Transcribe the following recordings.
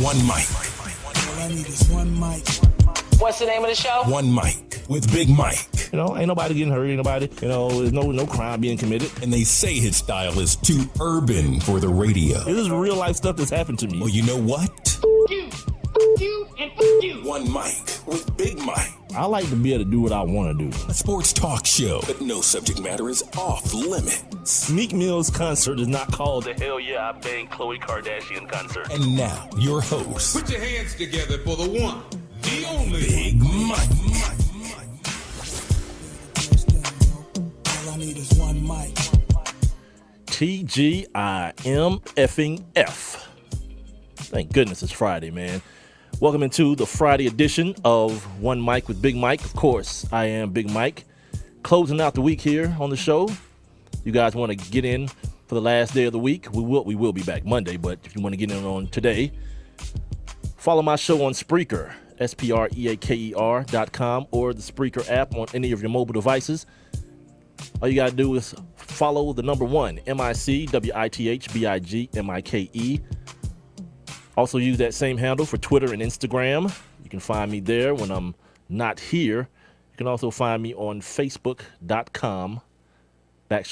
One mic. All I need is one mic. What's the name of the show? One mic with Big Mike. You know, ain't nobody getting hurt, ain't nobody, there's no crime being committed. And they say his style is too urban for the radio. This is real life stuff that's happened to me. Well, you know what? You, and you. One mic with Big Mike. I like to be able to do what I want to do. A sports talk show, but no subject matter is off limits. Meek Mill's concert is not called the Hell Yeah I Bang Khloe Kardashian concert. And now, your host. Put your hands together for the one, the only Big Mike. All I need is one mic. TGIMFing-F. Thank goodness it's Friday, man. Welcome into the Friday edition of One Mic with Big Mike. Of course, I am Big Mike. Closing out the week here on the show. You guys want to get in for the last day of the week? We will be back Monday, but if you want to get in on today, follow my show on Spreaker, SPREAKER.com, or the Spreaker app on any of your mobile devices. All you got to do is follow the number one, MICWITHBIGMIKE. Also use that same handle for Twitter and Instagram. You can find me there when I'm not here. You can also find me on Facebook.com // ONE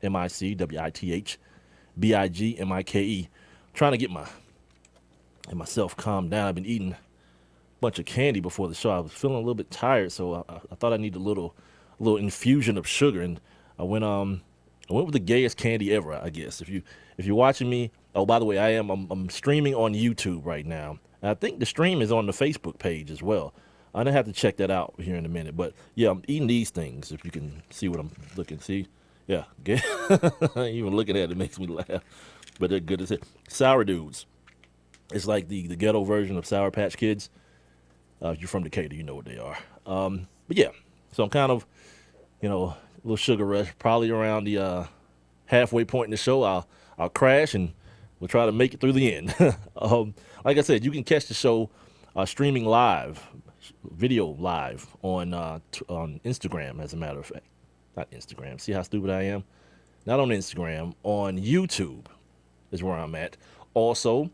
MICWITHBIGMIKE. Trying to get myself calmed down. I've been eating a bunch of candy before the show. I was feeling a little bit tired, so I thought I needed a little infusion of sugar, and I went with the gayest candy ever, I guess. If you're watching me, oh, by the way, I'm streaming on YouTube right now. And I think the stream is on the Facebook page as well. I'm gonna have to check that out here in a minute. But yeah, I'm eating these things. If you can see what I'm looking, see, yeah, even looking at it makes me laugh. But they're good as it. Sour Dudes. It's like the ghetto version of Sour Patch Kids. If you're from Decatur, you know what they are. But yeah, so I'm kind of, a little sugar rush. Probably around the halfway point in the show, I'll crash and we'll try to make it through the end. Like I said, you can catch the show streaming live, video live on Instagram, as a matter of fact. Not Instagram. See how stupid I am? Not on Instagram. On YouTube is where I'm at. Also,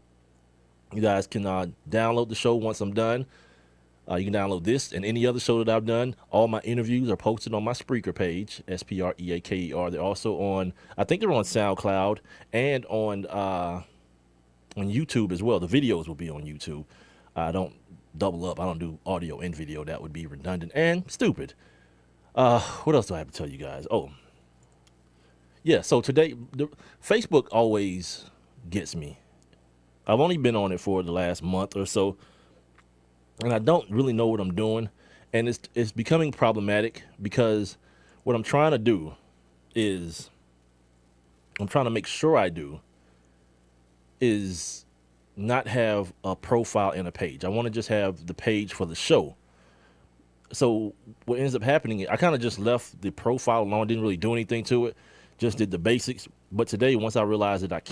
you guys can download the show once I'm done. You can download this and any other show that I've done. All my interviews are posted on my Spreaker page, SPREAKER. They're also on, I think they're on SoundCloud and on YouTube as well. The videos will be on YouTube. I don't double up. I don't do audio and video. That would be redundant and stupid. What else do I have to tell you guys? Oh, yeah. So today, Facebook always gets me. I've only been on it for the last month or so, and I don't really know what I'm doing, and it's becoming problematic because what I'm trying to do is I'm trying to make sure I do is not have a profile and a page. I want to just have the page for the show. So what ends up happening is I kind of just left the profile alone, didn't really do anything to it, just did the basics. But today, once I realized that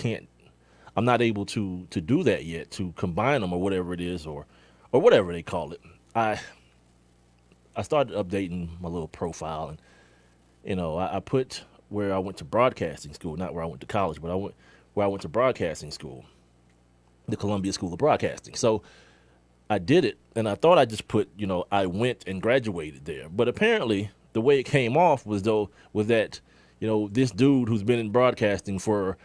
I'm not able to do that yet, to combine them or whatever it is, or whatever they call it. I started updating my little profile, and I put where I went to broadcasting school, not where I went to college, but where I went to broadcasting school, the Columbia School of Broadcasting. So I did it, and I thought I just put, I went and graduated there. But apparently, the way it came off was that, this dude who's been in broadcasting for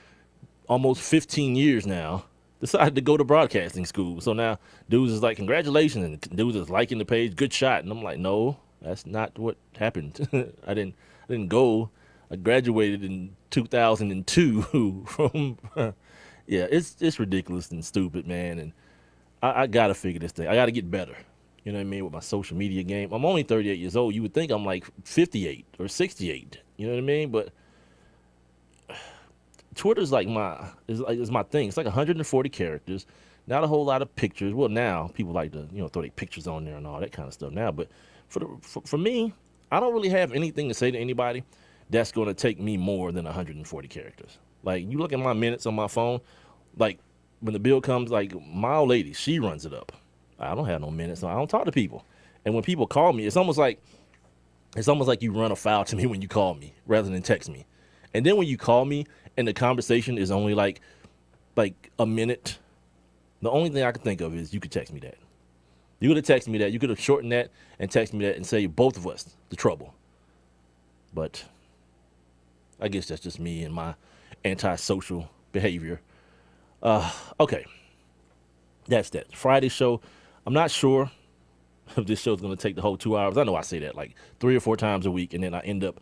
almost 15 years now decided to go to broadcasting school. So now dudes is like, congratulations, and dudes is liking the page, good shot. And I'm like, no, that's not what happened. I didn't go. I graduated in 2002 from yeah, it's ridiculous and stupid, man. And I gotta figure this thing. I gotta get better. You know what I mean? With my social media game. I'm only 38 years old. You would think I'm like 58 or 68. You know what I mean? But Twitter's like is my thing. It's like 140 characters, not a whole lot of pictures. Well, now people like to throw their pictures on there and all that kind of stuff now. But for me, I don't really have anything to say to anybody that's going to take me more than 140 characters. Like, you look at my minutes on my phone, like when the bill comes, like my old lady, she runs it up. I don't have no minutes, so I don't talk to people. And when people call me, it's almost like you run afoul to me when you call me rather than text me. And then when you call me and the conversation is only like like a minute, the only thing I could think of is you could text me that. You could have texted me that. You could have shortened that and texted me that and saved both of us the trouble. But I guess that's just me and my antisocial behavior. Okay. That's that. Friday show. I'm not sure if this show's going to take the whole 2 hours. I know I say that like 3 or 4 times a week, and then I end up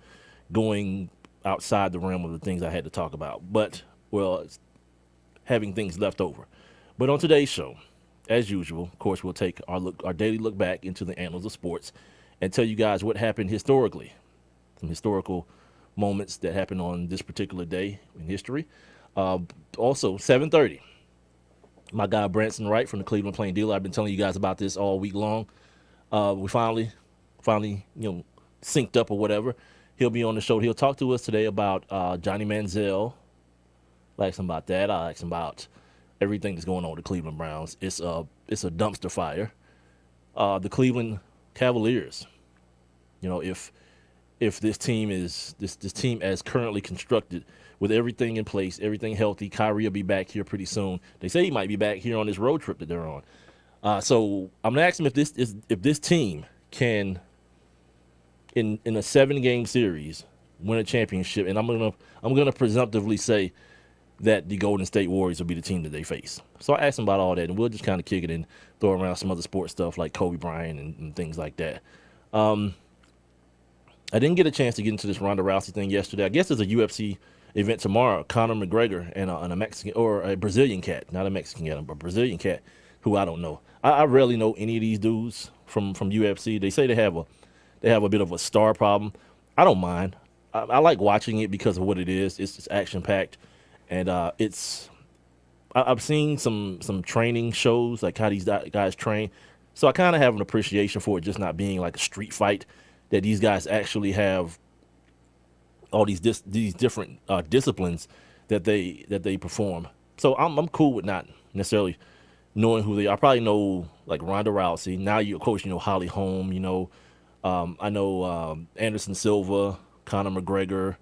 going outside the realm of the things I had to talk about. But, well, it's having things left over. But on today's show, as usual, of course, we'll take our daily look back into the annals of sports and tell you guys what happened historically, some historical moments that happened on this particular day in history. Also, 7:30, my guy Branson Wright from the Cleveland Plain Dealer. I've been telling you guys about this all week long. We finally, synced up or whatever. He'll be on the show. He'll talk to us today about Johnny Manziel. I'll ask him about that. I'll ask him about everything that's going on with the Cleveland Browns. It's a dumpster fire. The Cleveland Cavaliers. If this team is this team as currently constructed, with everything in place, everything healthy, Kyrie will be back here pretty soon. They say he might be back here on this road trip that they're on. So I'm gonna ask him if this team can, in a 7-game series, win a championship, and I'm gonna presumptively say that the Golden State Warriors will be the team that they face. So I asked him about all that, and we'll just kind of kick it and throw around some other sports stuff like Kobe Bryant and things like that. I didn't get a chance to get into this Ronda Rousey thing yesterday. I guess there's a UFC event tomorrow. Conor McGregor and a Mexican or a Brazilian cat, not a Mexican cat, but a Brazilian cat who I don't know. I rarely know any of these dudes from UFC. They say they have a bit of a star problem. I don't mind. I like watching it because of what it is. It's just action packed, and I've seen some training shows, like how these guys train. So I kind of have an appreciation for it just not being like a street fight, that these guys actually have all these different disciplines that they perform. So I'm cool with not necessarily knowing who they are. I probably know like Ronda Rousey. Now of course you know Holly Holm. I know Anderson Silva, Conor McGregor,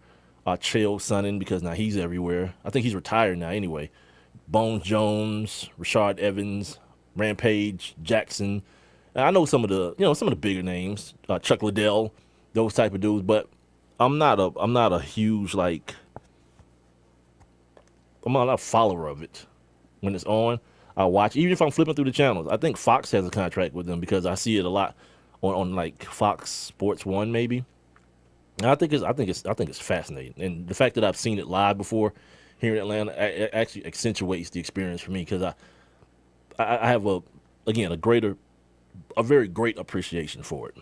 Chael Sonnen, because now he's everywhere. I think he's retired now anyway. Bones Jones, Rashard Evans, Rampage Jackson. I know some of the bigger names, Chuck Liddell, those type of dudes, but I'm not a huge I'm not a follower of it. When it's on, I watch, even if I'm flipping through the channels. I think Fox has a contract with them because I see it a lot on like Fox Sports 1 maybe. And I think it's fascinating, and the fact that I've seen it live before here in Atlanta actually accentuates the experience for me, because I have a very great appreciation for it.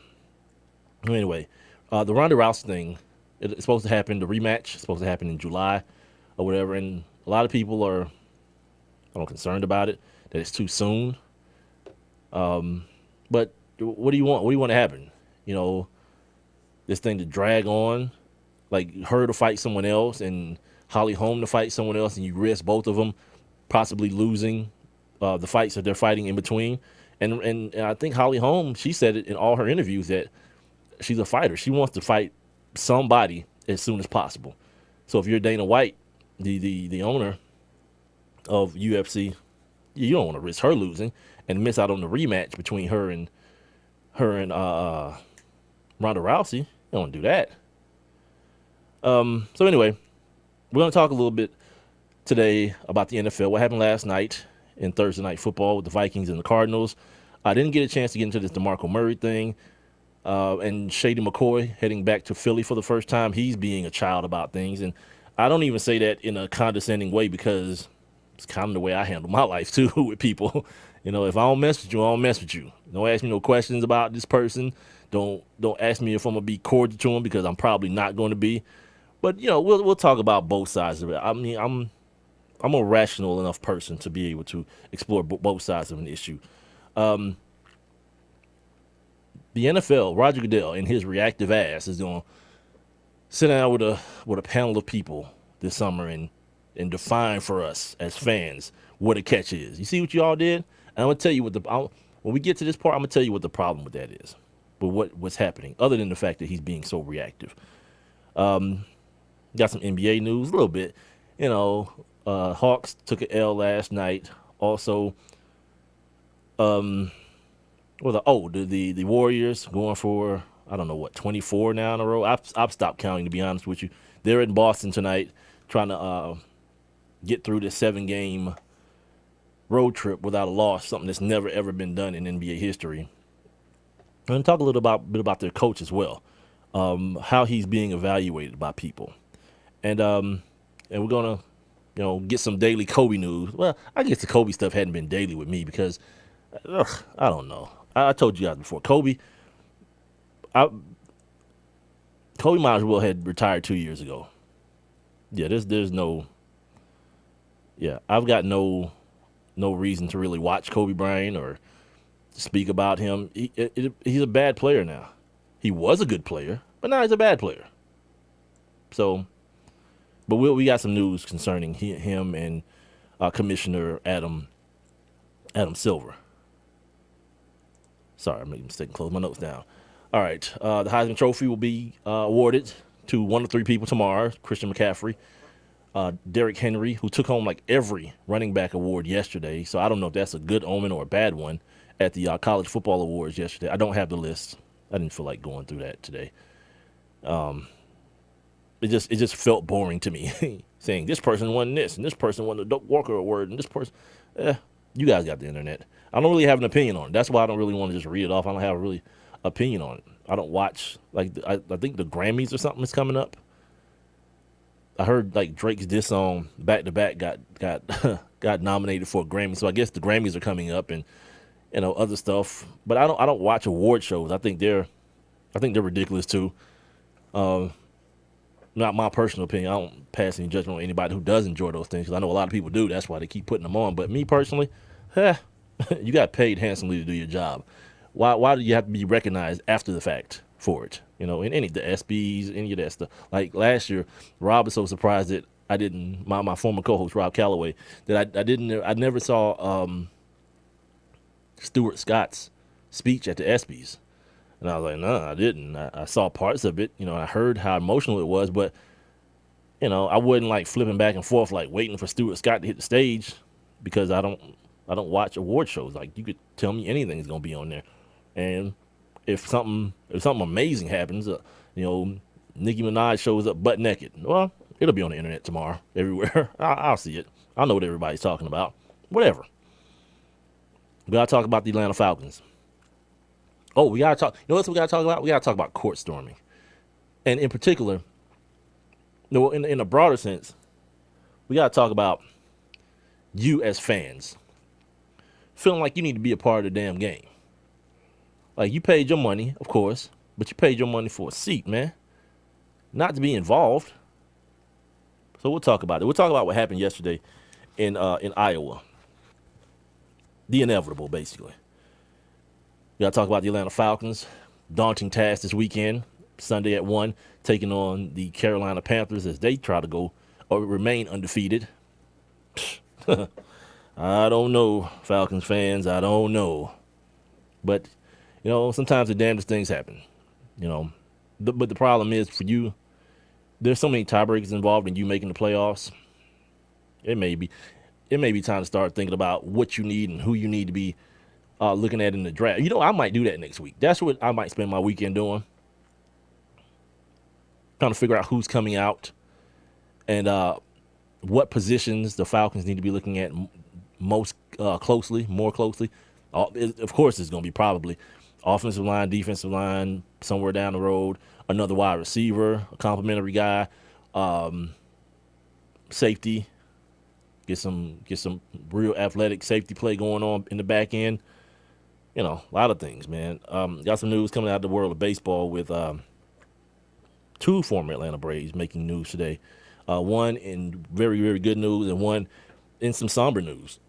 Anyway, the Ronda Rousey thing, it's supposed to happen, the rematch is supposed to happen in July or whatever, and a lot of people are concerned about it, that it's too soon. But what do you want? What do you want to happen? This thing to drag on, like her to fight someone else and Holly Holm to fight someone else, and you risk both of them possibly losing the fights that they're fighting in between. And I think Holly Holm, she said it in all her interviews that she's a fighter. She wants to fight somebody as soon as possible. So if you're Dana White, the owner of UFC, you don't want to risk her losing and miss out on the rematch between her and Ronda Rousey. You don't want to do that. So anyway, we're going to talk a little bit today about the NFL, what happened last night in Thursday Night Football with the Vikings and the Cardinals. I didn't get a chance to get into this DeMarco Murray thing. And Shady McCoy heading back to Philly for the first time. He's being a child about things. And I don't even say that in a condescending way, because it's kind of the way I handle my life too with people. If I don't mess with you, I don't mess with you. Don't ask me no questions about this person. Don't ask me if I'm going to be cordial to him, because I'm probably not going to be. But, we'll talk about both sides of it. I mean, I'm a rational enough person to be able to explore both sides of an issue. The NFL, Roger Goodell and his reactive ass is going to sit down with a panel of people this summer and define for us as fans what a catch is. You see what you all did? And I'm going to tell you when we get to this part, I'm going to tell you what the problem with that is, but what's happening, other than the fact that he's being so reactive. Got some NBA news, a little bit. Hawks took an L last night. Also, the Warriors going for, I don't know what, 24 now in a row. I've stopped counting, to be honest with you. They're in Boston tonight, trying to get through this 7-game road trip without a loss, something that's never ever been done in NBA history. And talk a little bit about their coach as well, how he's being evaluated by people, and we're gonna, get some daily Kobe news. Well, I guess the Kobe stuff hadn't been daily with me because, I don't know. I told you guys before, I, Kobe might as well had retired 2 years ago. Yeah, there's no. Yeah, I've got no reason to really watch Kobe Bryant or speak about him. He's a bad player now. He was a good player, but now he's a bad player. So, but we got some news concerning him and Commissioner Adam Silver. Sorry, I made a mistake and closed my notes down. All right, the Heisman Trophy will be awarded to one of three people tomorrow: Christian McCaffrey, Derrick Henry, who took home like every running back award yesterday. So I don't know if that's a good omen or a bad one at the college football awards yesterday. I don't have the list. I didn't feel like going through that today. It just felt boring to me, saying this person won this and this person won the Doak Walker Award and this person. You guys got the internet. I don't really have an opinion on it. That's why I don't really want to just read it off. I don't have a really opinion on it. I don't watch, like, I think the Grammys or something is coming up. I heard like Drake's diss song Back to Back got got nominated for a Grammy. So I guess the Grammys are coming up and other stuff. But I don't watch award shows. I think they're ridiculous too. Not my personal opinion. I don't pass any judgment on anybody who does enjoy those things because I know a lot of people do. That's why they keep putting them on. But me personally, you got paid handsomely to do your job. Why do you have to be recognized after the fact for it? In any the SBs, any of that stuff. Like last year, Rob was so surprised that I didn't. My former co-host Rob Calloway, that I never saw Stuart Scott's speech at the ESPYs. And I was like, no, I didn't. I saw parts of it, I heard how emotional it was, but, I wasn't like flipping back and forth, like waiting for Stuart Scott to hit the stage because I don't watch award shows. Like you could tell me anything's going to be on there. And if something amazing happens, Nicki Minaj shows up butt naked, well, it'll be on the internet tomorrow, everywhere. I'll see it. I know what everybody's talking about. Whatever. We got to talk about the Atlanta Falcons. Oh, we gotta talk. You know what we gotta talk about? We gotta talk about court storming, and in particular, in a broader sense, we gotta talk about you as fans feeling like you need to be a part of the damn game. Like you paid your money, of course, but you paid your money for a seat, man, not to be involved. So we'll talk about it. We'll talk about what happened yesterday in Iowa. The inevitable, basically. We got to talk about the Atlanta Falcons. Daunting task this weekend, Sunday at 1, taking on the Carolina Panthers as they try to go or remain undefeated. I don't know, Falcons fans. I don't know. But, sometimes the damnedest things happen. But the problem is for you, there's so many tiebreakers involved in you making the playoffs. It may be time to start thinking about what you need and who you need to be looking at in the draft. I might do that next week. That's what I might spend my weekend doing. Trying to figure out who's coming out and what positions the Falcons need to be looking at more closely. Of course, it's going to be probably offensive line, defensive line, somewhere down the road, another wide receiver, a complimentary guy, safety. Get some real athletic safety play going on in the back end. A lot of things, man. Got some news coming out of the world of baseball with two former Atlanta Braves making news today. One in very, very good news and one in some somber news.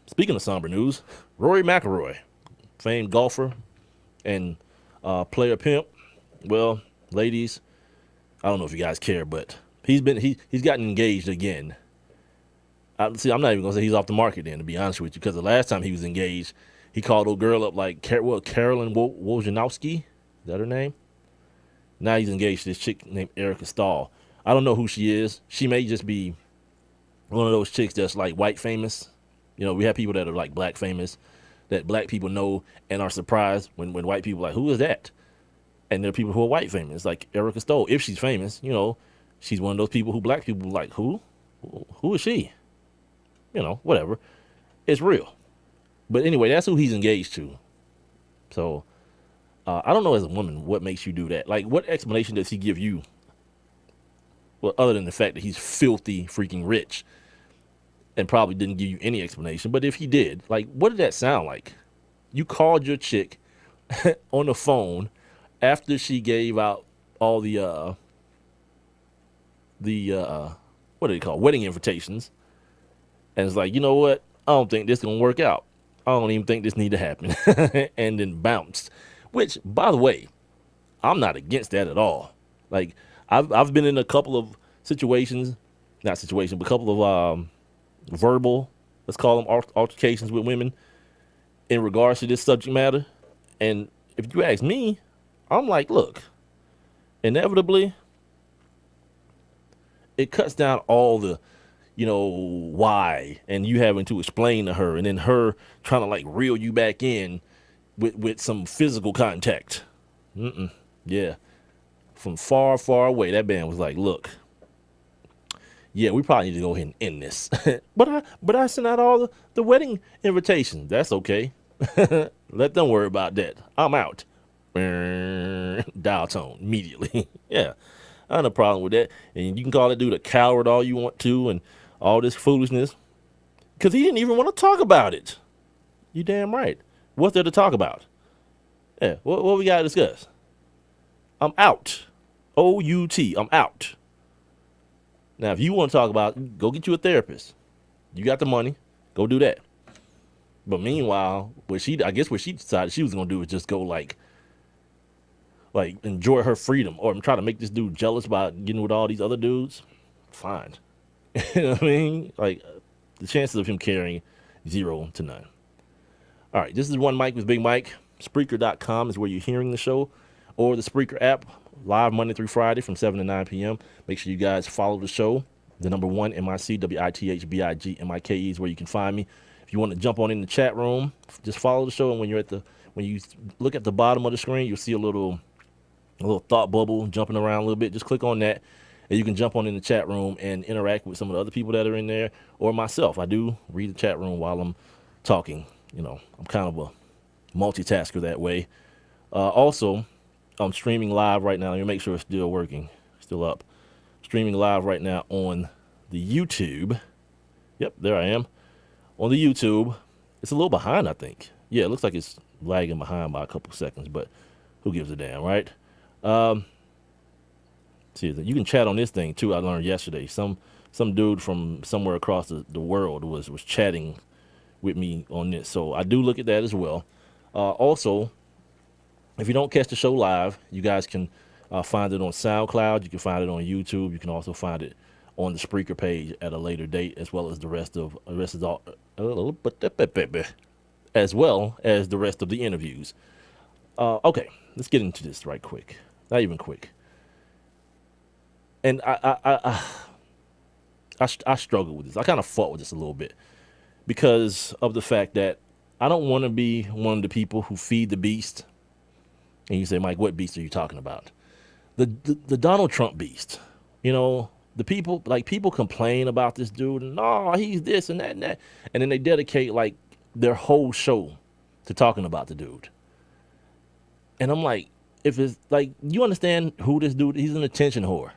Speaking of somber news, Rory McIlroy, famed golfer and player pimp. Well, ladies, I don't know if you guys care, but he's gotten engaged again. I'm not even going to say he's off the market then, to be honest with you, because the last time he was engaged, he called a girl up like Carolyn Wojnarowski. Is that her name? Now he's engaged to this chick named Erica Stahl. I don't know who she is. She may just be one of those chicks that's like white famous. You know, we have people that are like black famous that black people know and are surprised when white people are like, who is that? And there are people who are white famous, like Erica Stoll. If she's famous, you know, she's one of those people who black people are like, who? Who is she? You know, whatever. It's real. But anyway, that's who he's engaged to. So I don't know as a woman what makes you do that. Like, what explanation does he give you? Well, other than the fact that he's filthy freaking rich and probably didn't give you any explanation. But if he did, like, what did that sound like? You called your chick on the phone after she gave out all the what do they call wedding invitations, and it's like, you know what? I don't think this is gonna work out. I don't even think this need to happen, and then bounced. Which, by the way, I'm not against that at all. Like, I've been in a couple of situations, not situations, but a couple of verbal, let's call them altercations with women in regards to this subject matter. And if you ask me, I'm like, look, inevitably, it cuts down all the, you know, why, and you having to explain to her, and then her trying to like reel you back in with some physical contact. Yeah. From far, far away, that band was like, look, yeah, we probably need to go ahead and end this. but I sent out all the wedding invitations. That's okay. Let them worry about that. I'm out. Dial tone immediately. Yeah, I have no problem with that. And you can call that dude a coward all you want to and all this foolishness. Because he didn't even want to talk about it. You damn right. What's there to talk about? Yeah, what we got to discuss? I'm out. O-U-T. I'm out. Now, if you want to talk about it, go get you a therapist. You got the money. Go do that. But meanwhile, I guess what she decided she was going to do was just go like enjoy her freedom or try to make this dude jealous by getting with all these other dudes. Fine. You know what I mean? Like, the chances of him caring, 0 to none. All right, this is One Mic with Big Mike. Spreaker.com is where you're hearing the show, or the Spreaker app, live Monday through Friday from 7 to 9 p.m. Make sure you guys follow the show. The number 1, MICWITHBIGMIKE is where you can find me. If you want to jump on in the chat room, just follow the show, and when you look at the bottom of the screen, you'll see a little thought bubble jumping around a little bit. Just click on that, and you can jump on in the chat room and interact with some of the other people that are in there, or myself. I do read the chat room while I'm talking. You know, I'm kind of a multitasker that way. Also, I'm streaming live right now. Let me make sure it's still working, still up. Streaming live right now on the YouTube. Yep, there I am. On the YouTube. It's a little behind, I think. Yeah, it looks like it's lagging behind by a couple seconds, but who gives a damn, right? See, you can chat on this thing too. I learned yesterday. Some dude from somewhere across the world was chatting with me on this. So I do look at that as well. Also, if you don't catch the show live, you guys can find it on SoundCloud. You can find it on YouTube. You can also find it on the Spreaker page at a later date, as well as the rest of the interviews. Okay, let's get into this right quick. Not even quick. And I struggle with this. I kind of fought with this a little bit because of the fact that I don't want to be one of the people who feed the beast. And you say, Mike, what beast are you talking about? The Donald Trump beast. You know, the people complain about this dude and he's this and that and that. And then they dedicate like their whole show to talking about the dude. And I'm like, if it's like, you understand who this dude, he's an attention whore.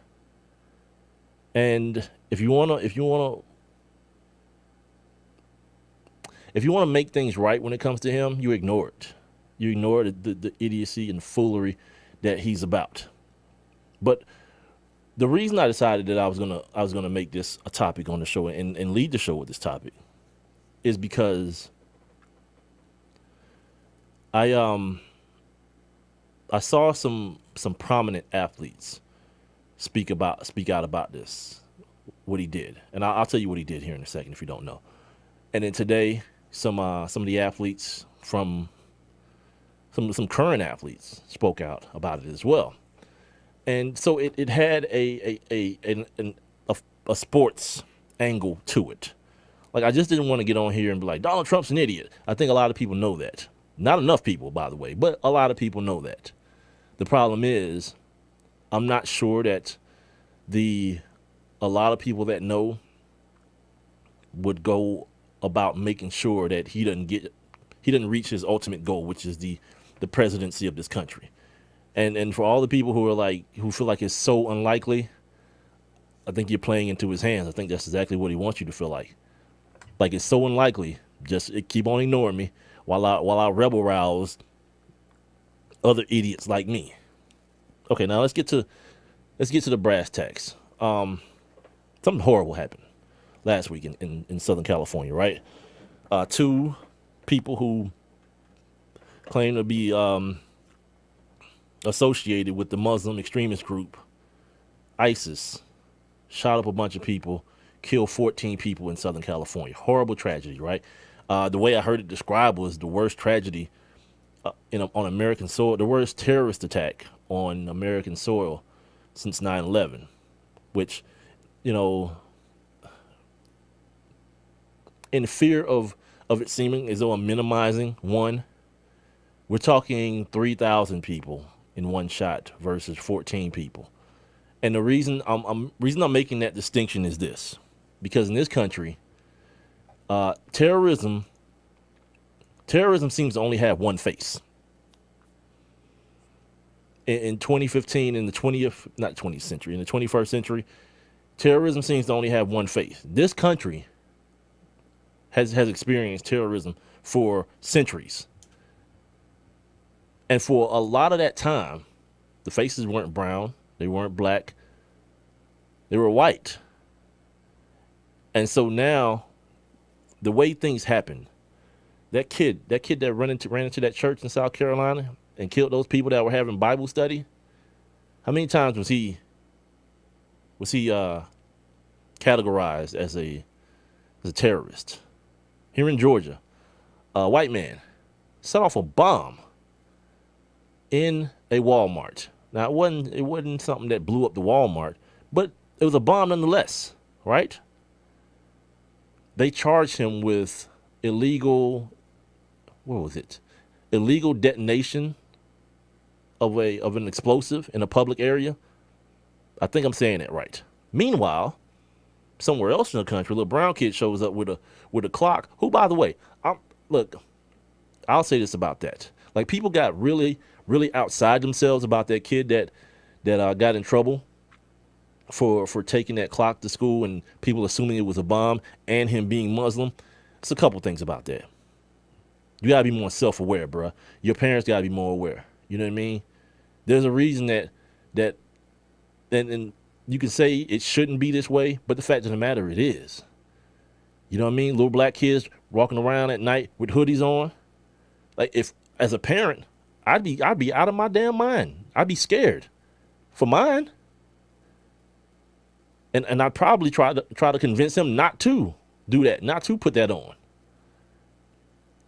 And if you wanna make things right when it comes to him, you ignore it. You ignore the idiocy and foolery that he's about. But the reason I decided that I was gonna make this a topic on the show and lead the show with this topic is because I saw some prominent athletes speak out about this, what he did, and I'll tell you what he did here in a second if you don't know. And then today, some of the athletes from some current athletes spoke out about it as well, and so it had a sports angle to it. Like, I just didn't want to get on here and be like, Donald Trump's an idiot. I think a lot of people know that. Not enough people, by the way, but a lot of people know that. The problem is, I'm not sure that a lot of people that know would go about making sure that he doesn't reach his ultimate goal, which is the presidency of this country. And for all the people who feel like it's so unlikely, I think you're playing into his hands. I think that's exactly what he wants you to feel like. Like, it's so unlikely. Just keep on ignoring me while I rebel rouse other idiots like me. Okay, now let's get to the brass tacks. Something horrible happened last week in Southern California, right? Two people who claim to be associated with the Muslim extremist group ISIS shot up a bunch of people, killed 14 people in Southern California. Horrible tragedy, right? The way I heard it described was the worst tragedy on American soil, the worst terrorist attack on American soil since 9/11, which, in fear of it seeming as though I'm minimizing one, we're talking 3,000 people in one shot versus 14 people. And the reason I'm making that distinction is this, because in this country, terrorism seems to only have one face. In 2015, in the 21st century, terrorism seems to only have one face. This country has experienced terrorism for centuries. And for a lot of that time, the faces weren't brown, they weren't black, they were white. And so now, the way things happen, that kid that ran into that church in South Carolina and killed those people that were having Bible study, how many times was he categorized as a terrorist? Here in Georgia, a white man set off a bomb in a Walmart. Now, it wasn't something that blew up the Walmart, but it was a bomb nonetheless, right? They charged him with illegal detonation of an explosive in a public area. I think I'm saying that right. Meanwhile, somewhere else in the country, a little brown kid shows up with a clock. Who, by the way, I'll say this about that. Like, people got really, really outside themselves about that kid that got in trouble for taking that clock to school and people assuming it was a bomb and him being Muslim. It's a couple things about that. You gotta be more self-aware, bruh. Your parents gotta be more aware. You know what I mean? There's a reason that and you can say it shouldn't be this way, but the fact of the matter, it is. You know what I mean? Little black kids walking around at night with hoodies on. Like, if as a parent, I'd be out of my damn mind. I'd be scared for mine. And I'd probably try to convince him not to do that, not to put that on.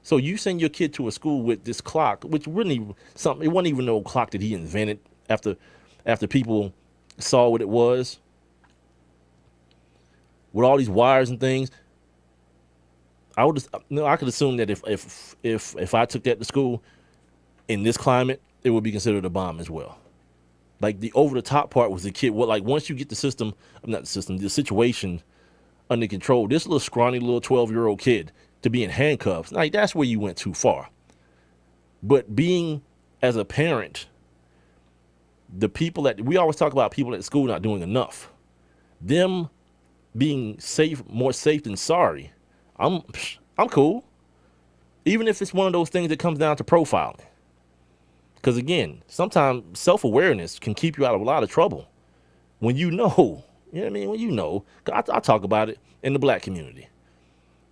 So you send your kid to a school with this clock, which really it wasn't even no clock that he invented after people saw what it was, with all these wires and things. I could assume that if I took that to school in this climate, it would be considered a bomb as well. Like, the over the top part was the kid. Well, like, once you get the situation under control, this little scrawny little 12-year-old kid to be in handcuffs, like, that's where you went too far. But being, as a parent, the people that we always talk about, people at school not doing enough, them being more safe than sorry, I'm cool. Even if it's one of those things that comes down to profiling. Because, again, sometimes self-awareness can keep you out of a lot of trouble. When you know, you know what I mean? When you know, I talk about it in the black community.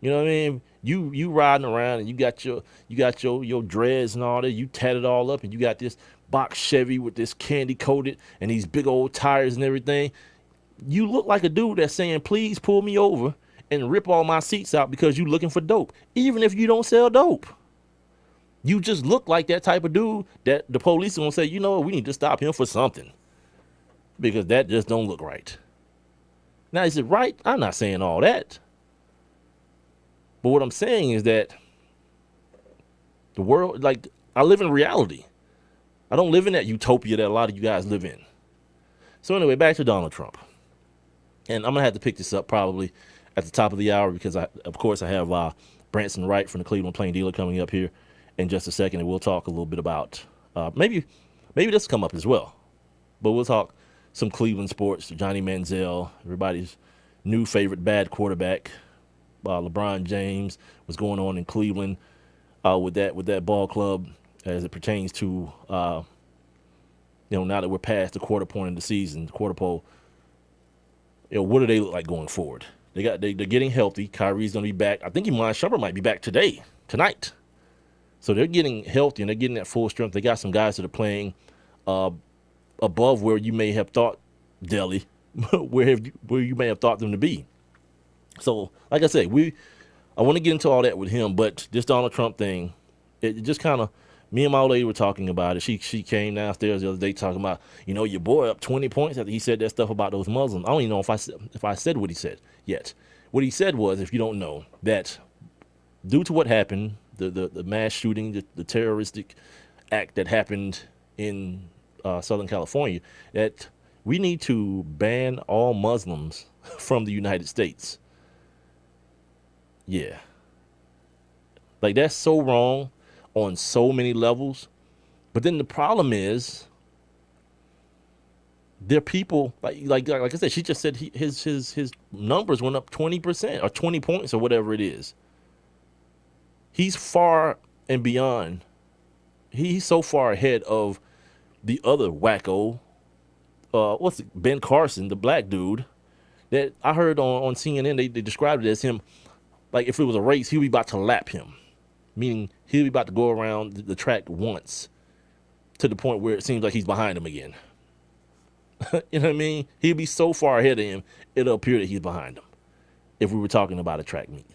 You know what I mean? You riding around and you got your dreads and all that. You tatted all up and you got this box Chevy with this candy coated and these big old tires and everything. You look like a dude that's saying, please pull me over and rip all my seats out because you looking for dope, even if you don't sell dope. You just look like that type of dude that the police are going to say, you know what, we need to stop him for something, because that just don't look right. Now, is it right? I'm not saying all that. But what I'm saying is that the world, like, I live in reality. I don't live in that utopia that a lot of you guys live in. So anyway, back to Donald Trump. And I'm going to have to pick this up probably at the top of the hour because, of course, I have Branson Wright from the Cleveland Plain Dealer coming up here in just a second. And we'll talk a little bit about maybe this will come up as well. But we'll talk some Cleveland sports, Johnny Manziel, everybody's new favorite bad quarterback, LeBron James, what's going on in Cleveland with that ball club as it pertains to, now that we're past the quarter point of the season, the quarter pole, what do they look like going forward? They're getting healthy. Kyrie's going to be back. I think Iman Shumpert might be back tonight. So they're getting healthy and they're getting that full strength. They got some guys that are playing above where you may have thought Delhi, where you may have thought them to be. So, like I said, I want to get into all that with him, but this Donald Trump thing, it just kind of, me and my old lady were talking about it. She came downstairs the other day talking about, your boy up 20 points after he said that stuff about those Muslims. I don't even know if I said what he said yet. What he said was, if you don't know, that due to what happened, the mass shooting, the terroristic act that happened in Southern California, that we need to ban all Muslims from the United States. Yeah. Like, that's so wrong on so many levels. But then the problem is, there are people, like I said, she just said his numbers went up 20% or 20 points or whatever it is. He's far and beyond. He's so far ahead of the other wacko, Ben Carson, the black dude, that I heard on CNN, they described it as him, like if it was a race, he'll be about to lap him. Meaning he'll be about to go around the track once to the point where it seems like he's behind him again. You know what I mean? He'll be so far ahead of him, it'll appear that he's behind him if we were talking about a track meet.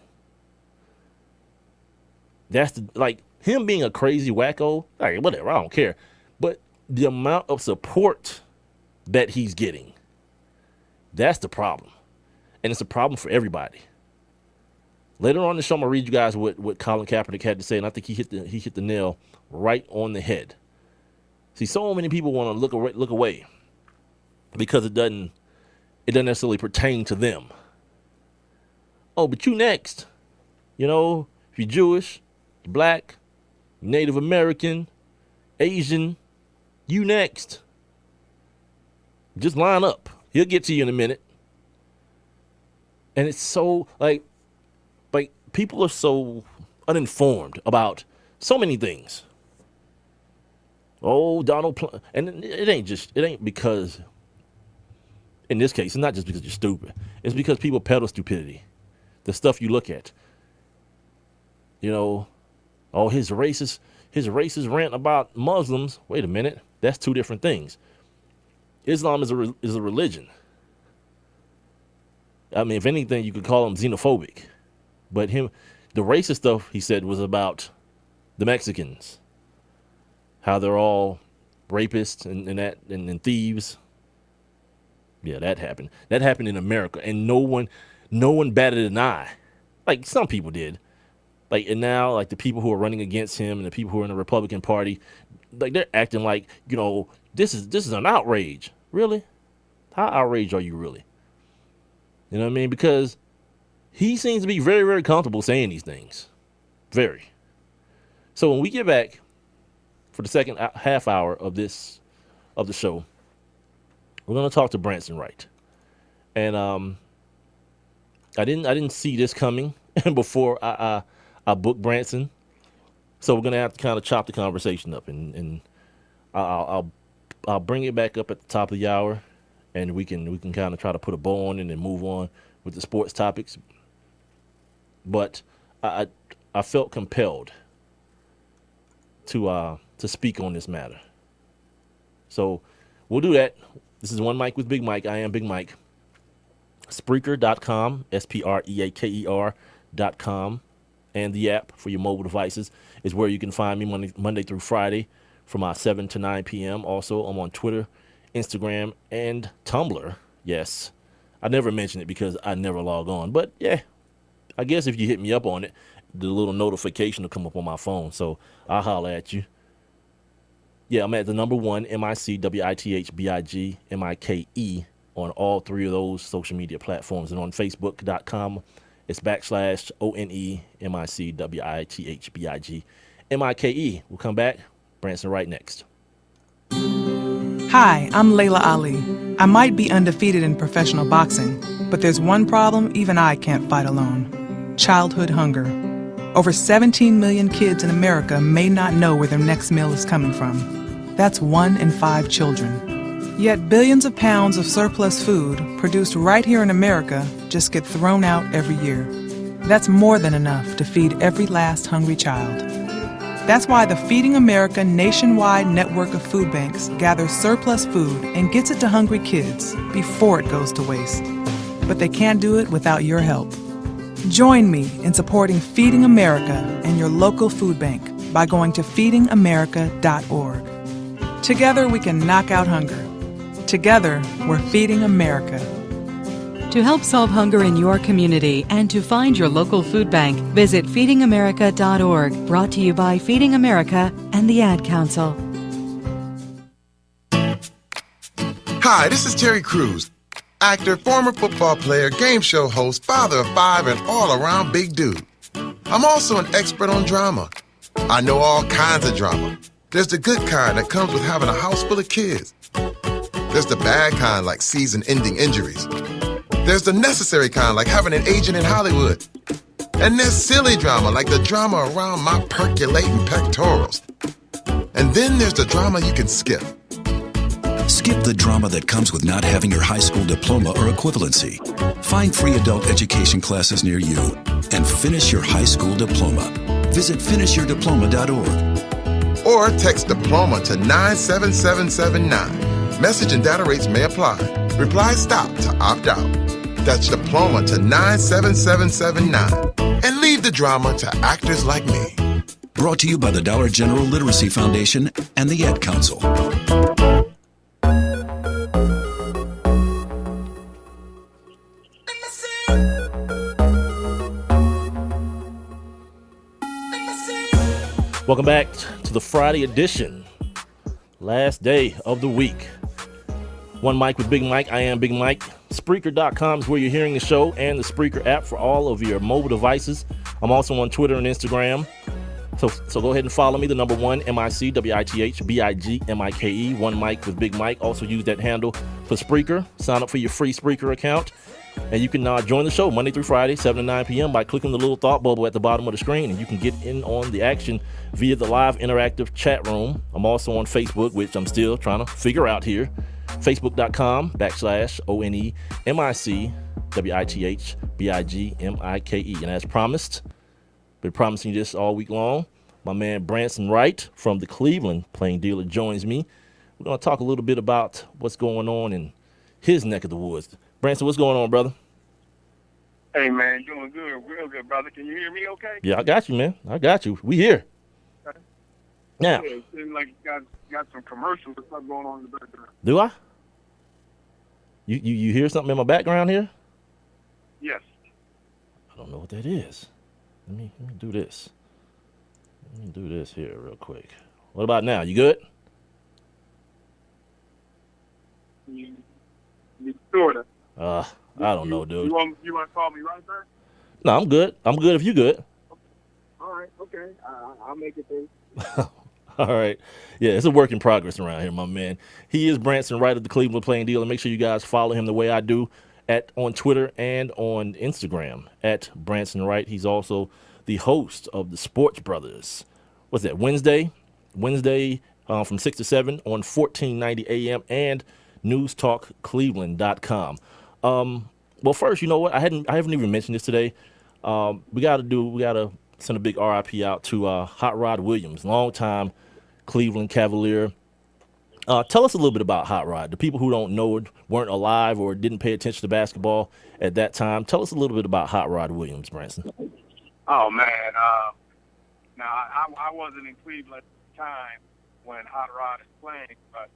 That's him being a crazy wacko, like, whatever, I don't care. But the amount of support that he's getting, that's the problem. And it's a problem for everybody. Later on in the show, I'm going to read you guys what Colin Kaepernick had to say, and I think he hit the nail right on the head. See, so many people want to look away because it doesn't necessarily pertain to them. Oh, but you next. If you're Jewish, you're black, you're Native American, Asian, you next. Just line up. He'll get to you in a minute. And it's so, people are so uninformed about so many things. Oh, and it ain't because, in this case, it's not just because you're stupid. It's because people peddle stupidity. The stuff you look at. His racist rant about Muslims. Wait a minute. That's two different things. Islam is a religion. I mean, if anything, you could call him xenophobic. But the racist stuff he said was about the Mexicans, how they're all rapists and thieves. Yeah, that happened. That happened in America, and no one batted an eye. Like some people did. And now, the people who are running against him and the people who are in the Republican Party, they're acting like, this is an outrage. Really? How outraged are you really? You know what I mean? Because he seems to be very, very comfortable saying these things. Very. So when we get back for the second half hour of the show, we're going to talk to Branson Wright. And I didn't see this coming before I booked Branson. So we're going to have to kind of chop the conversation up, and I'll bring it back up at the top of the hour, and we can kind of try to put a bow on it and move on with the sports topics. But I felt compelled to speak on this matter. So we'll do that. This is One Mic with Big Mike. I am Big Mike. Spreaker.com, Spreaker.com, and the app for your mobile devices is where you can find me Monday through Friday from 7 to 9 p.m. Also, I'm on Twitter, Instagram, and Tumblr. Yes, I never mention it because I never log on. But yeah, I guess if you hit me up on it, the little notification will come up on my phone. So I'll holler at you. Yeah, I'm at the number one, MICWITHBIGMIKE on all three of those social media platforms. And on Facebook.com, it's /ONEMICWITHBIGMIKE. We'll come back. Branson Wright next. Hi, I'm Layla Ali. I might be undefeated in professional boxing, but there's one problem even I can't fight alone: childhood hunger. Over 17 million kids in America may not know where their next meal is coming from. That's 1 in 5 children. Yet billions of pounds of surplus food produced right here in America just get thrown out every year. That's more than enough to feed every last hungry child. That's why the Feeding America nationwide network of food banks gathers surplus food and gets it to hungry kids before it goes to waste. But they can't do it without your help. Join me in supporting Feeding America and your local food bank by going to feedingamerica.org. Together we can knock out hunger. Together we're Feeding America. To help solve hunger in your community and to find your local food bank, visit feedingamerica.org. Brought to you by Feeding America and the Ad Council. Hi, this is Terry Crews, actor, former football player, game show host, father of 5, and all-around big dude. I'm also an expert on drama. I know all kinds of drama. There's the good kind that comes with having a house full of kids. There's the bad kind like season-ending injuries. There's the necessary kind like having an agent in Hollywood. And there's silly drama like the drama around my percolating pectorals. And then there's the drama you can skip. Skip the drama that comes with not having your high school diploma or equivalency. Find free adult education classes near you and finish your high school diploma. Visit finishyourdiploma.org. Or text diploma to 97779. Message and data rates may apply. Reply STOP to opt out. That's diploma to 97779. And leave the drama to actors like me. Brought to you by the Dollar General Literacy Foundation and the Ad Council. Welcome back to the Friday edition. Last day of the week. One mic with Big Mike. I am Big Mike. Spreaker.com is where you're hearing the show, and the Spreaker app for all of your mobile devices. I'm also on Twitter and Instagram. So go ahead and follow me, the number one, MICWITHBIGMIKE, One Mic with Big Mike. Also use that handle for Spreaker. Sign up for your free Spreaker account. And you can join the show Monday through Friday, 7 to 9 p.m. by clicking the little thought bubble at the bottom of the screen. And you can get in on the action via the live interactive chat room. I'm also on Facebook, which I'm still trying to figure out here. Facebook.com/ONEMICWITHBIGMIKE. And as promised, been promising you this all week long, my man Branson Wright from the Cleveland Plain Dealer joins me. We're going to talk a little bit about what's going on in his neck of the woods. Branson, what's going on, brother? Hey, man, doing good, real good, brother. Can you hear me okay? Yeah, I got you, man. I got you. We here. Okay. Now. Yeah, it seems like you got some commercial stuff going on in the background. Do I? You hear something in my background here? Yes. I don't know what that is. Let me do this. Let me do this here real quick. What about now? You good? You sort of. I don't know, dude. You want to call me right back? No, I'm good. I'm good if you good. All right, okay. I'll make it through. All right. Yeah, it's a work in progress around here, my man. He is Branson Wright of the Cleveland Plain Dealer. Make sure you guys follow him the way I do on Twitter and on Instagram at Branson Wright. He's also the host of the Sports Brothers. What's that? Wednesday from 6 to 7 on 1490 AM and newstalkcleveland.com. Well, first, you know what? I haven't even mentioned this today. We gotta send a big RIP out to Hot Rod Williams, longtime Cleveland Cavalier. Tell us a little bit about Hot Rod. The people who don't know it, weren't alive or didn't pay attention to basketball at that time. Tell us a little bit about Hot Rod Williams, Branson. Oh, man. Now, I wasn't in Cleveland at the time when Hot Rod is playing, but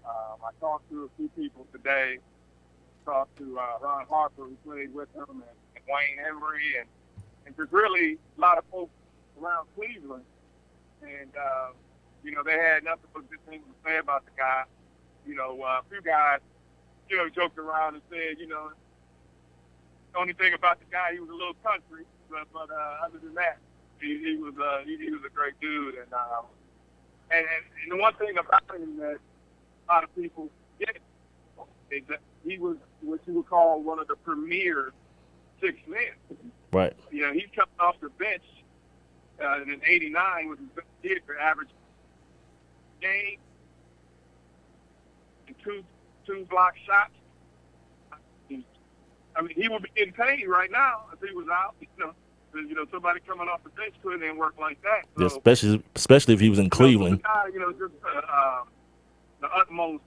I talked to a few people today talked to Ron Harper, who played with him, and Wayne Embry, and just really a lot of folks around Cleveland. And, they had nothing but good things to say about the guy. A few guys, joked around and said, the only thing about the guy, he was a little country. But other than that, he was a great dude. And the one thing about him that a lot of people get is that he was what you would call one of the premier six men. Right. He's coming off the bench in '89 with his best year for average game and two block shots. I mean, he would be getting paid right now if he was out. Somebody coming off the bench couldn't work like that. So, yeah, especially if he was in Cleveland. Just the utmost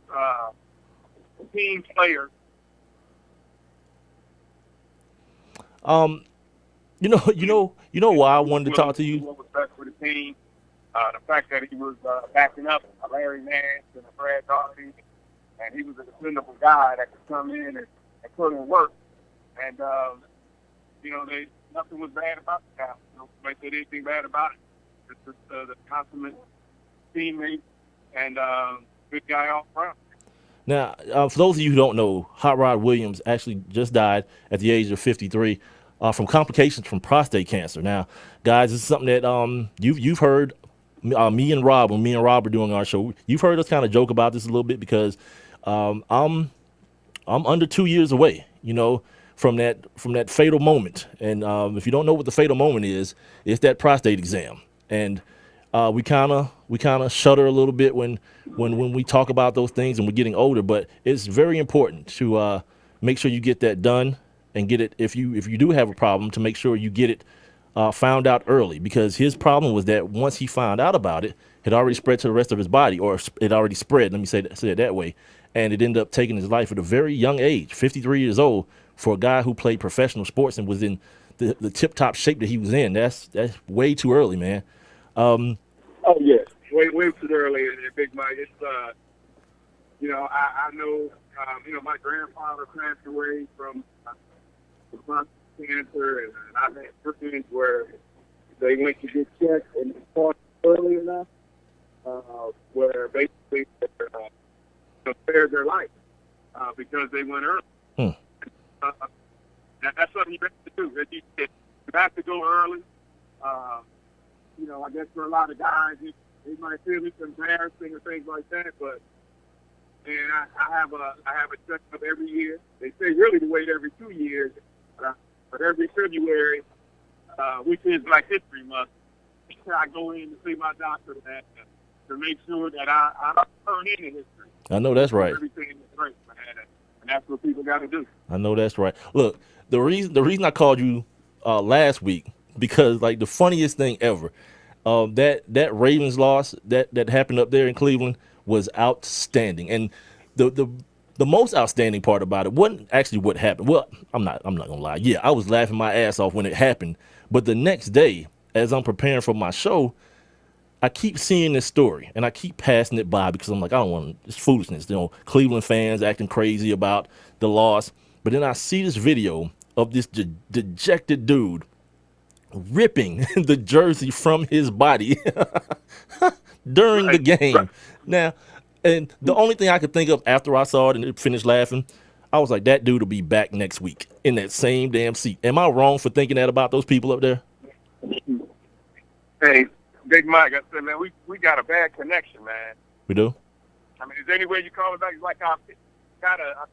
team player. You know why I wanted to talk to you. What was best for the team? The fact that he was backing up Larry Nance and Brad Daugherty, and he was a dependable guy that could come in and put in work. And nothing was bad about the guy. Nobody said anything bad about it. It's just the consummate teammate and good guy off front. Now, for those of you who don't know, Hot Rod Williams actually just died at the age of 53 from complications from prostate cancer. Now, guys, this is something that you've heard me and Rob, when me and Rob were doing our show, you've heard us kind of joke about this a little bit because I'm under 2 years away, from that fatal moment. And if you don't know what the fatal moment is, it's that prostate exam. And we kind of shudder a little bit when we talk about those things and we're getting older. But it's very important to make sure you get that done and get it, if you do have a problem, to make sure you get it found out early, because his problem was that once he found out about it, it already spread to the rest of his body, or it already spread. Let me say it that way. And it ended up taking his life at a very young age, 53 years old, for a guy who played professional sports and was in the tip-top shape that he was in. That's way too early, man. Oh, yeah. Way too early, Big Mike. It's, I know, my grandfather passed away from prostate cancer, and I've had friends where they went to get checked and it caught early enough, where basically spared their life because they went early. That's something you have to do. You have to go early. I guess for a lot of guys, it might feel it's embarrassing or things like that, but I have a checkup every year. They say really to wait every 2 years, but every February, which is Black History Month, I go in to see my doctor to make sure that I don't turn into history. I know that's right. Everything is great, man, and that's what people got to do. I know that's right. Look, the reason I called you last week, because like the funniest thing ever, that Ravens loss that happened up there in Cleveland was outstanding, and the most outstanding part about it wasn't actually what happened. Well, I'm not gonna lie. Yeah, I was laughing my ass off when it happened, but the next day, as I'm preparing for my show, I keep seeing this story and I keep passing it by because I'm like, I don't want it's foolishness. Cleveland fans acting crazy about the loss. But then I see this video of this dejected dude ripping the jersey from his body during the game. Right. Now, and the only thing I could think of after I saw it and finished laughing, I was like, that dude will be back next week in that same damn seat. Am I wrong for thinking that about those people up there? Hey, Big Mike, I said, man, we got a bad connection, man. We do? I mean, is there any way you call it back? It's like I'm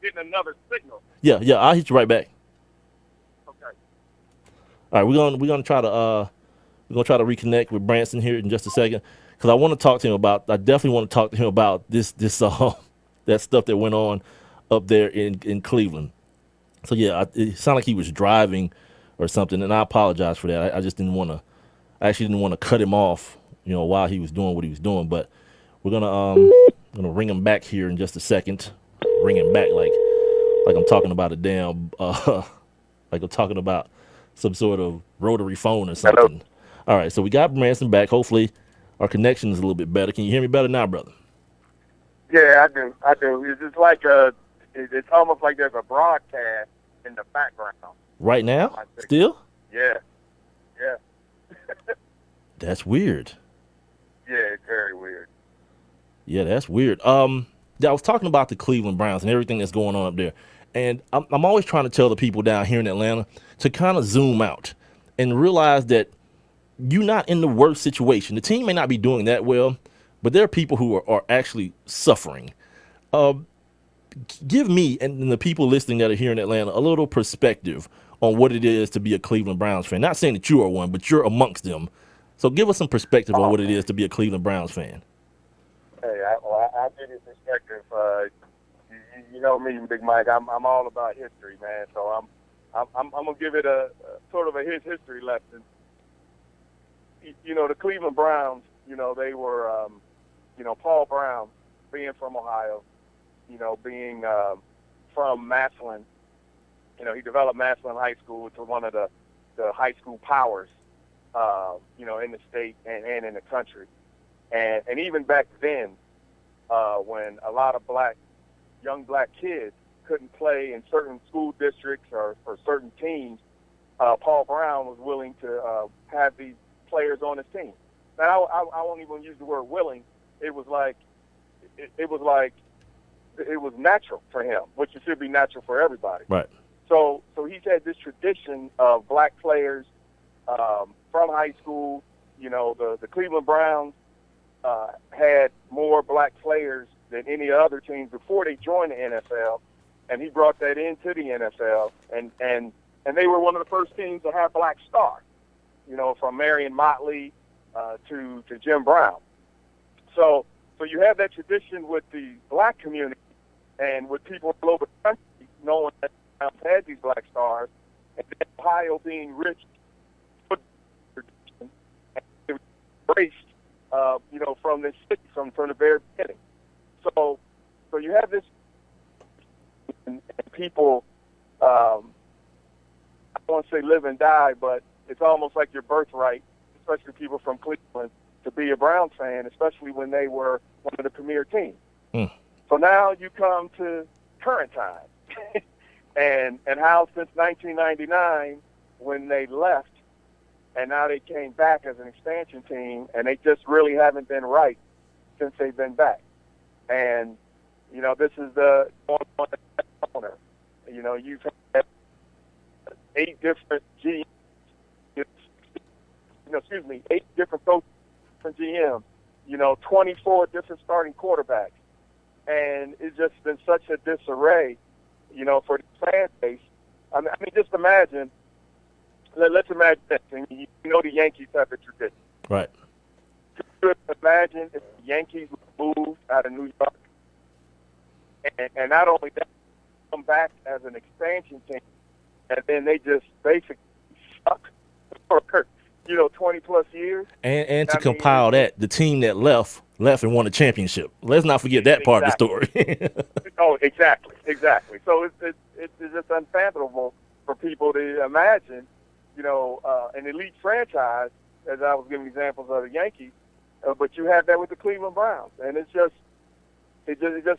getting another signal. Yeah, I'll hit you right back. Okay. All right, we're gonna try to reconnect with Branson here in just a second, because I want to talk to him about. I definitely want to talk to him about this that stuff that went on up there in Cleveland. So yeah, it sounded like he was driving or something, and I apologize for that. I just didn't want to. I actually didn't want to cut him off, while he was doing what he was doing. But we're gonna ring him back here in just a second. Ring him back like I'm talking about a damn like I'm talking about some sort of rotary phone or something. Hello. All right, so we got Branson back. Hopefully our connection is a little bit better. Can you hear me better now, brother? Yeah, I do. It's just like it's almost like there's a broadcast in the background. Right now? Still? Yeah. That's weird. Yeah, it's very weird. Yeah, that's weird. Yeah, I was talking about the Cleveland Browns and everything that's going on up there. And I'm always trying to tell the people down here in Atlanta to kind of zoom out and realize that you're not in the worst situation. The team may not be doing that well, but there are people who are actually suffering. Give me and the people listening that are here in Atlanta a little perspective on what it is to be a Cleveland Browns fan. Not saying that you are one, but you're amongst them. So give us some perspective on what it is to be a Cleveland Browns fan. Hey, I'll give you perspective. You know me, Big Mike. I'm all about history, man. So I'm gonna give it a sort of a history lesson. You know, the Cleveland Browns. You know, they were, Paul Brown, being from Ohio. You know, being from Massillon. You know, he developed Massillon High School, which was one of the high school powers, in the state and in the country. And even back then, when a lot of young black kids couldn't play in certain school districts or for certain teams, Paul Brown was willing to have these players on his team. Now, I won't even use the word willing. It was natural for him, which it should be natural for everybody. Right. So he's had this tradition of black players from high school. You know, the Cleveland Browns had more black players than any other teams before they joined the NFL, and he brought that into the NFL, and they were one of the first teams to have black stars. You know, from Marion Motley to Jim Brown. So you have that tradition with the black community and with people all over the country knowing that the Browns had these black stars, and then Ohio being rich, and it was embraced, from this city from the very beginning. So you have this, and people, I don't want to say live and die, but it's almost like your birthright, especially people from Cleveland, to be a Browns fan, especially when they were one of the premier teams. So now you come to current time, and how since 1999, when they left, and now they came back as an expansion team, and they just really haven't been right since they've been back. And, this is the owner. You've had 8 different GMs, 8 different coaches, different GMs, 24 different starting quarterbacks. And it's just been such a disarray, for the fan base. I mean, just imagine, let's imagine this. And the Yankees have a tradition. Right. Just imagine if the Yankees moved out of New York, and not only that, come back as an expansion team, and then they just basically suck for 20-plus years. And to compile that, the team that left and won a championship. Let's not forget that part of the story. Oh, exactly. So it's just unfathomable for people to imagine, an elite franchise, as I was giving examples of the Yankees, but you have that with the Cleveland Browns, and it just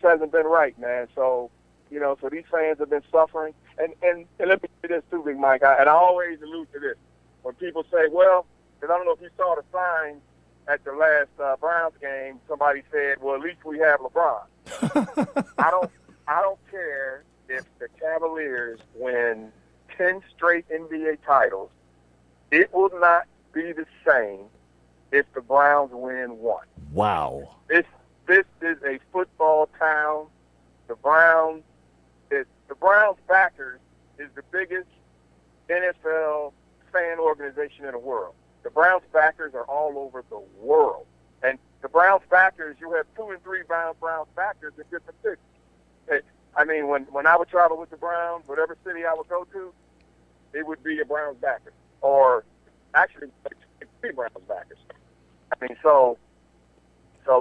hasn't been right, man. So, so these fans have been suffering, and let me say this too, Big Mike, and I always allude to this. When people say, well, because I don't know if you saw the sign at the last Browns game, somebody said, well, at least we have LeBron. I don't care if the Cavaliers win 10 straight NBA titles. It will not be the same if the Browns win 1. Wow. This is a football town. The Browns backers is the biggest NFL fan organization in the world. The Browns backers are all over the world. And the Browns backers, you have 2 and 3 Browns backers in different cities. I mean, when I would travel with the Browns, whatever city I would go to, it would be a Browns backer. Or actually, 3 Browns backers. I mean, so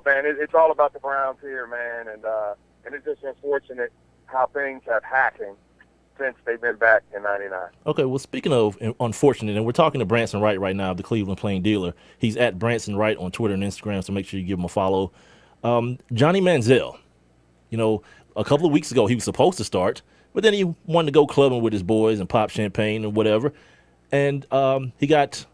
man, it's all about the Browns here, man. And it's just unfortunate how things have happened since they've been back in '99. Okay, well, speaking of unfortunate, and we're talking to Branson Wright right now, the Cleveland Plain Dealer. He's at Branson Wright on Twitter and Instagram, so make sure you give him a follow. Johnny Manziel, a couple of weeks ago he was supposed to start, but then he wanted to go clubbing with his boys and pop champagne and whatever, and he got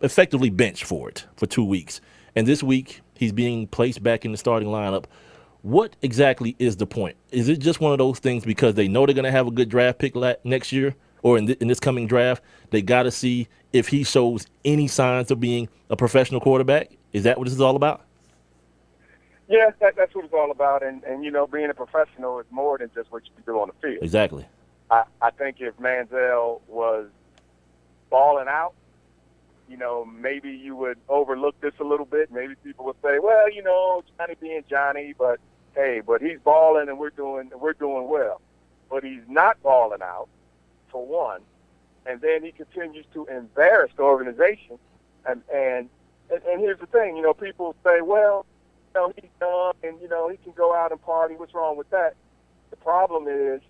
effectively benched for it for 2 weeks. And this week he's being placed back in the starting lineup. What exactly is the point? Is it just one of those things because they know they're going to have a good draft pick next year or in this coming draft? They got to see if he shows any signs of being a professional quarterback? Is that what this is all about? Yes, that's what it's all about. And being a professional is more than just what you can do on the field. Exactly. I think if Manziel was balling out, maybe you would overlook this a little bit. Maybe people would say, well, Johnny being Johnny, but he's balling and we're doing well. But he's not balling out, for one, and then he continues to embarrass the organization. And here's the thing, people say, well, he's young and he can go out and party. What's wrong with that? The problem is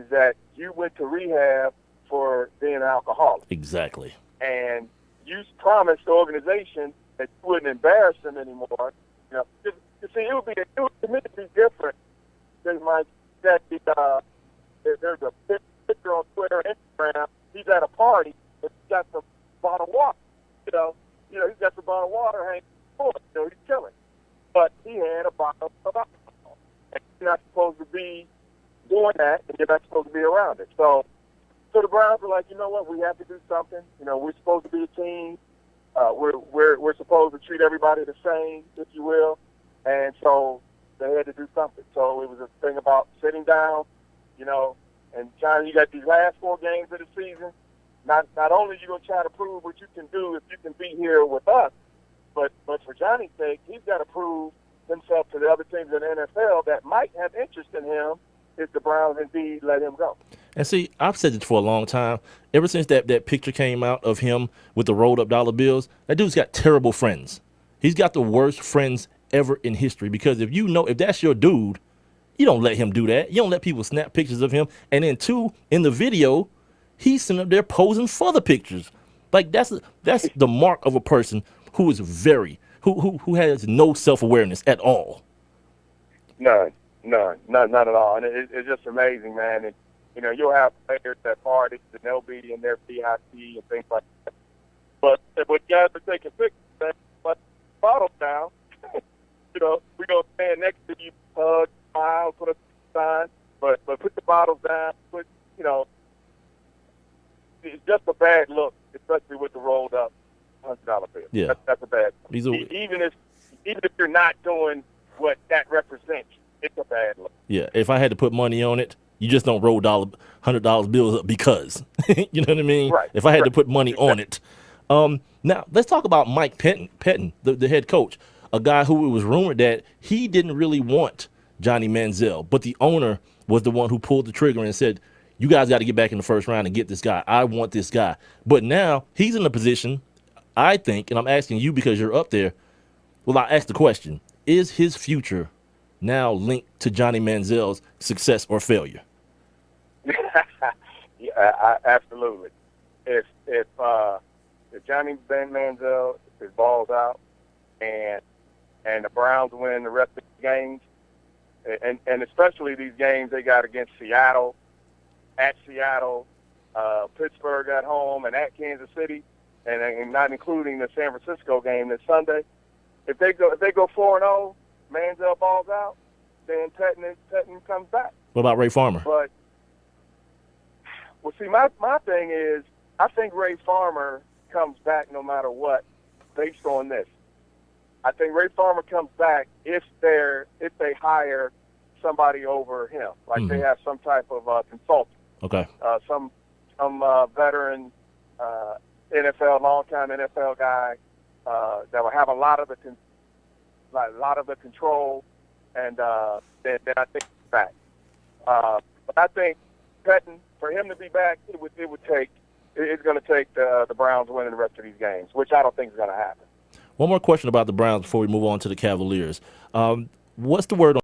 that you went to rehab for being an alcoholic. Exactly. And you promised the organization that you wouldn't embarrass them anymore. You see, it would be different than there's a picture on Twitter and Instagram. He's at a party and he's got some bottled water. He's got some bottled water hanging on. He's chilling. But he had a bottle of alcohol. And you're not supposed to be doing that, and you're not supposed to be around it. So the Browns were like, you know what, we have to do something. We're supposed to be a team. We're supposed to treat everybody the same, if you will. And so they had to do something. So it was a thing about sitting down, and Johnny, you got these last 4 games of the season. Not only are you going to try to prove what you can do if you can be here with us, but for Johnny's sake, he's got to prove himself to the other teams in the NFL that might have interest in him if the Browns indeed let him go. And see, I've said this for a long time. Ever since that picture came out of him with the rolled up dollar bills, that dude's got terrible friends. He's got the worst friends ever in history because if that's your dude, you don't let him do that. You don't let people snap pictures of him. And then 2, in the video, he's sitting up there posing for the pictures. Like that's the mark of a person who is who has no self-awareness at all. None at all. And it's just amazing, man. And, you'll have players at parties and they'll be in their VIP and things like that. But guys are taking pictures, man, but bottles down. We're going to stand next to you, hug, smile, put a sign, but put the bottles down, it's just a bad look, especially with the rolled up $100 bill. Yeah. That's a bad look. Even if you're not doing what that represents, it's a bad look. Yeah, if I had to put money on it, you just don't roll $100 bills up because. You know what I mean? Right. If I had to put money on it. Now, let's talk about Mike Pettin, the head coach, a guy who it was rumored that he didn't really want Johnny Manziel, but the owner was the one who pulled the trigger and said, you guys got to get back in the first round and get this guy. I want this guy. But now he's in a position, I think, and I'm asking you because you're up there, well, I asked the question, is his future now linked to Johnny Manziel's success or failure? Yeah, absolutely. If Johnny Manziel is balls out and the Browns win the rest of the games, and especially these games they got against Seattle, at Seattle, Pittsburgh at home, and at Kansas City, and not including the San Francisco game this Sunday. If they go 4-0, Manziel balls out, then Pettin comes back. What about Ray Farmer? But see, my thing is, I think Ray Farmer comes back no matter what, based on this. I think Ray Farmer comes back if they hire somebody over him, like they have some type of consultant. Okay. Some veteran long-time NFL guy that will have a lot of the control, and then I think he's back. But I think Pettin, for him to be back, it's going to take the Browns winning the rest of these games, which I don't think is going to happen. One more question about the Browns before we move on to the Cavaliers. What's the word on